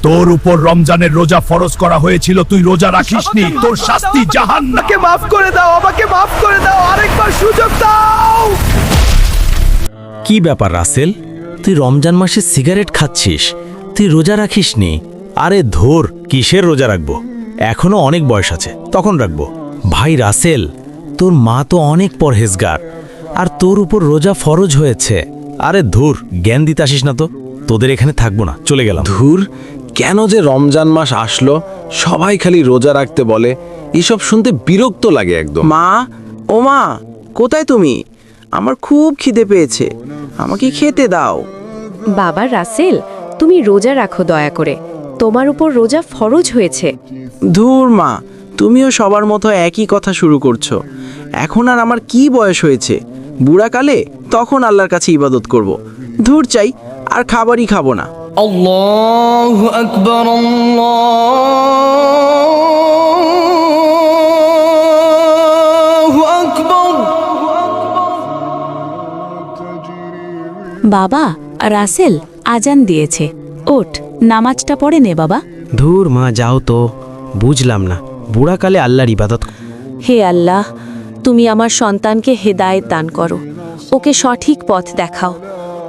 তোর উপর রমজানের রোজা ফরজ করা হয়েছিল, তুই রোজা রাখিসনি, তোর শাস্তি জাহান্নাম। আমাকে মাফ করে দাও, আমাকে মাফ করে দাও, আরেকবার সুযোগ দাও। কি ব্যাপার রাসেল, তুই রমজান মাসে সিগারেট খাচ্ছিস, তুই রোজা রাখিসনি? আরে ধর, কিসের রোজা রাখবো, এখনো অনেক বয়স আছে, তখন রাখবো। ভাই রাসেল, তোর মা তো অনেক পরহেজগার, আর তোর উপর রোজা ফরজ হয়েছে। আরে ধুর, জ্ঞান দিতে আসিস না তো, তোদের এখানে থাকবো না, চলে গেলাম। ধুর, কেন যে রমজান মাস আসলো, সবাই খালি রোজা রাখতে বলে, এসব শুনতে বিরক্ত লাগে একদম। মা, ও মা, কোথায় তুমি? আমার খুব খিদে পেয়েছে, আমাকে খেতে দাও। বাবা রাসেল, তুমি রোজা রাখো দয়া করে, তোমার উপর রোজা ফরজ হয়েছে। ধুর মা, তুমিও সবার মতো একই কথা শুরু করছো। এখন আর আমার কি বয়স হয়েছে, বুড়াকালে তখন আল্লাহর কাছে ইবাদত করব। ধুর চাই, আর খাবারই খাবো না। আল্লাহু আকবার, আল্লাহু আকবার। বাবা, রাসেল আজান দিয়েছে, ওঠ নামাজটা পড়ে নে বাবা। ধুর মা, যাও তো, বুঝলাম না, বুড়াকালে আল্লাহর ইবাদত। হে আল্লাহ, তুমি আমার সন্তানকে হেদায়েত দান করো, ওকে সঠিক পথ দেখাও,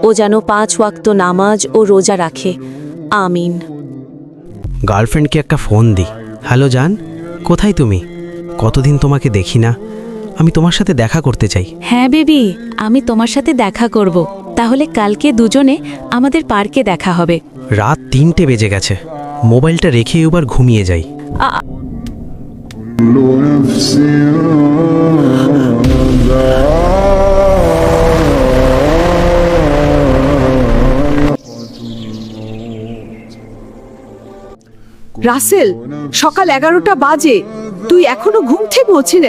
ও যেন 5 ওয়াক্ত নামাজ ও রোজা রাখে, আমিন। গার্লফ্রেন্ডকে একটা ফোন দিই। হ্যালো জান, কোথায় তুমি? কতদিন তোমাকে দেখি না, আমি তোমার সাথে দেখা করতে চাই। হ্যাঁ বেবি, আমি তোমার সাথে দেখা করব, তাহলে কালকে দুজনে আমাদের পার্কে দেখা হবে। রাত 3টে বেজে গেছে, মোবাইলটা রেখে এবার ঘুমিয়ে যাই। রাসেল, সকাল 11টা বাজে, তুই এখনো ঘুম থেকে উঠছিস?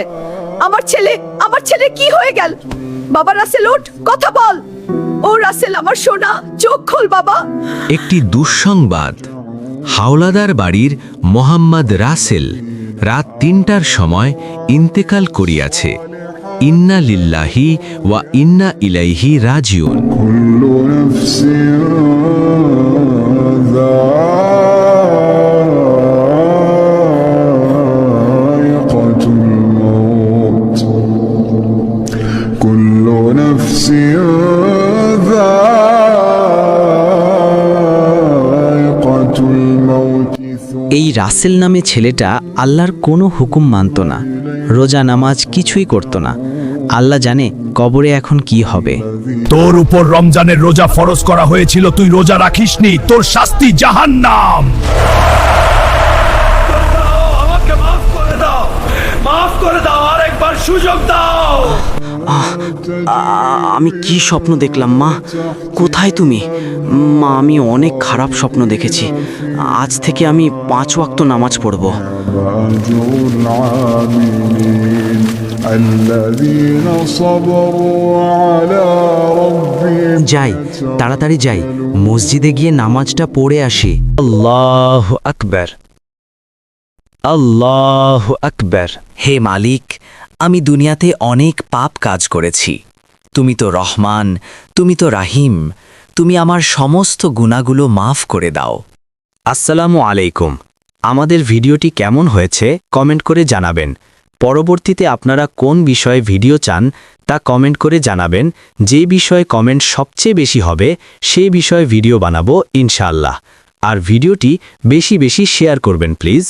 আমার ছেলে কি হয়ে গেল? বাবা রাসেল, ওঠ, কথা বল। ও রাসেল, আমার সোনা, চোখ খোল বাবা। একটি দুঃসংবাদ, হাওলাদার বাড়ির মোহাম্মদ রাসেল রাত 3টার সময় ইন্তেকাল করিয়াছে। ইন্না লিল্লাহি ওয়া ইন্না ইলাইহি রাজিউন। এই রাসেল নামে ছেলেটা আল্লাহর কোনো হুকুম মানত না, রোজা নামাজ কিছুই করত না। আল্লাহ জানে কবরে এখন কি হবে। তোর উপর রমজানের রোজা ফরজ করা হয়েছিল, তুই রোজা রাখিসনি, তোর শাস্তি জাহান্নাম। আমাকে মাফ করে দাও, মাফ করে দাও, আরেকবার সুযোগ দাও। আমি কি স্বপ্ন দেখলাম মা? কোথায় তুমি? মা, আমি অনেক খারাপ স্বপ্ন দেখেছি, আজ থেকে আমি 5 ওয়াক্ত নামাজ পড়ব। যাই, তাড়াতাড়ি যাই, মসজিদে গিয়ে নামাজটা পড়ে আসি। আল্লাহু আকবার, আল্লাহু আকবার। হে মালিক, আমি দুনিয়াতে অনেক পাপ কাজ করেছি, তুমি তো রহমান, তুমি তো রাহিম, তুমি আমার সমস্ত গুনাহগুলো মাফ করে দাও। আসসালামু আলাইকুম। আমাদের ভিডিওটি কেমন হয়েছে কমেন্ট করে জানাবেন। পরবর্তীতে আপনারা কোন বিষয়ে ভিডিও চান তা কমেন্ট করে জানাবেন। যে বিষয়ে কমেন্ট সবচেয়ে বেশি হবে সেই বিষয়ে ভিডিও বানাবো ইনশাআল্লাহ। আর ভিডিওটি বেশি বেশি শেয়ার করবেন প্লিজ।